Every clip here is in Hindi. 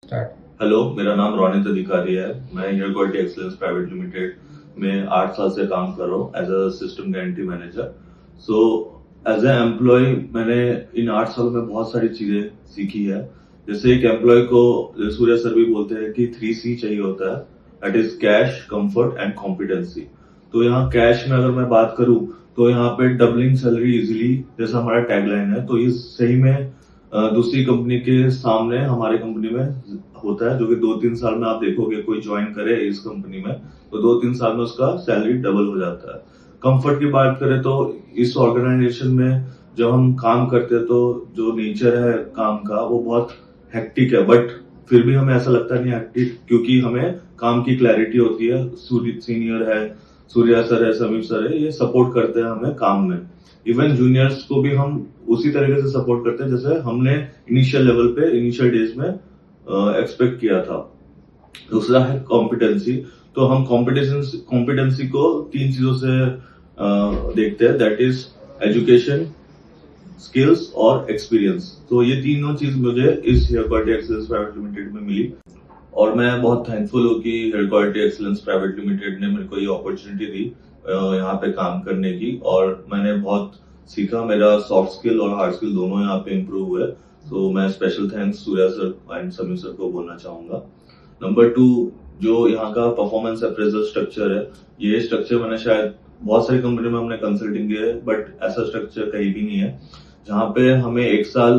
स्टार्ट। हेलो, मेरा नाम रोनित अधिकारी है। मैं hair quality excellence private limited में 8 साल से काम कर रहा हूँ as a system guarantee manager. So as a employee मैंने इन 8 सालों में बहुत सारी चीजें सीखी है। जैसे एक एम्प्लॉय को सूर्या सर भी बोलते हैं कि 3C चाहिए होता है, that is cash, comfort and competency. तो यहाँ कैश में अगर मैं बात करूँ तो यहाँ पे डबलिंग सैलरी इजिली, जैसा हमारा टैगलाइन है, तो ये सही में दूसरी कंपनी के सामने हमारे कंपनी में होता है, जो कि 2-3 साल में आप देखोगे कोई ज्वाइन करे इस कंपनी में तो 2-3 साल में उसका सैलरी डबल हो जाता है। कंफर्ट की बात करें तो इस ऑर्गेनाइजेशन में जब हम काम करते हैं तो जो नेचर है काम का वो बहुत हेक्टिक है, बट फिर भी हमें ऐसा लगता नहीं हेक्टिक, क्योंकि हमें काम की क्लैरिटी होती है। सीनियर है, सूर्या सर है, समीप सर है, ये सपोर्ट करते हैं हमें काम में। इवन जूनियर्स को भी हम उसी तरीके से सपोर्ट करते हैं जैसे हमने इनिशियल लेवल पे इनिशियल डेज में एक्सपेक्ट किया था। दूसरा है कॉम्पिटेंसी। तो हम कॉम्पिटेंसी को 3 चीजों से देखते हैं, दैट इज एजुकेशन, स्किल्स और एक्सपीरियंस। तो ये तीनों चीज मुझे इस hair quality excellence private limited में मिली और मैं बहुत थैंकफुल हूँ कि hair quality excellence private limited ने मेरे को ये अपॉर्चुनिटी दी यहाँ पे काम करने की, और मैंने बहुत सीखा। मेरा सॉफ्ट स्किल और हार्ड स्किल दोनों यहाँ पे इम्प्रूव हुए। तो मैं special thanks Surya sir and Sameer sir को बोलना चाहूंगा। नंबर 2, जो यहाँ का परफॉर्मेंस अप्रेजल स्ट्रक्चर है, ये स्ट्रक्चर मैंने शायद बहुत सारी कंपनी में हमने कंसल्टिंग किया है, बट ऐसा स्ट्रक्चर कहीं भी नहीं है जहाँ पे हमें 1 साल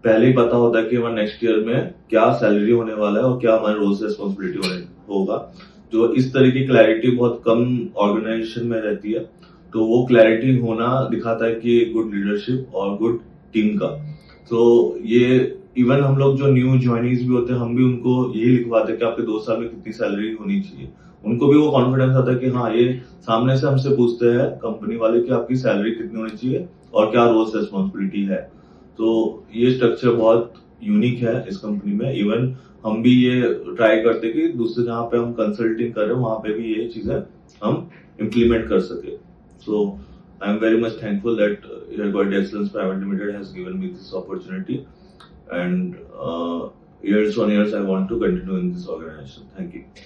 पहले ही पता होता है कि हमारा नेक्स्ट ईयर में क्या सैलरी होने वाला है और क्या हमारे रोल्स रेस्पॉन्सिबिलिटी होगा। जो इस तरह की क्लैरिटी बहुत कम ऑर्गेनाइजेशन में रहती है, तो वो क्लैरिटी होना दिखाता है कि गुड लीडरशिप और गुड टीम का। तो ये इवन हम लोग जो न्यू ज्वाइनीज भी होते हैं, हम भी उनको यही लिखवाते हैं कि आपके 2 साल में कितनी सैलरी होनी चाहिए। उनको भी वो कॉन्फिडेंस आता है कि हाँ, ये सामने से हमसे पूछते हैं कंपनी वाले कि आपकी सैलरी कितनी होनी चाहिए और क्या रोल्स रेस्पॉन्सिबिलिटी है। तो ये स्ट्रक्चर बहुत यूनिक है इस कंपनी में। इवन हम भी ये ट्राई करते कि दूसरे जहां पे हम कंसल्टिंग कर रहे हैं वहां पे भी ये चीजें हम इम्प्लीमेंट कर सके। So I am very much thankful that hair quality excellence private limited has given me this opportunity, and years on years I want to continue in this organization. Thank you.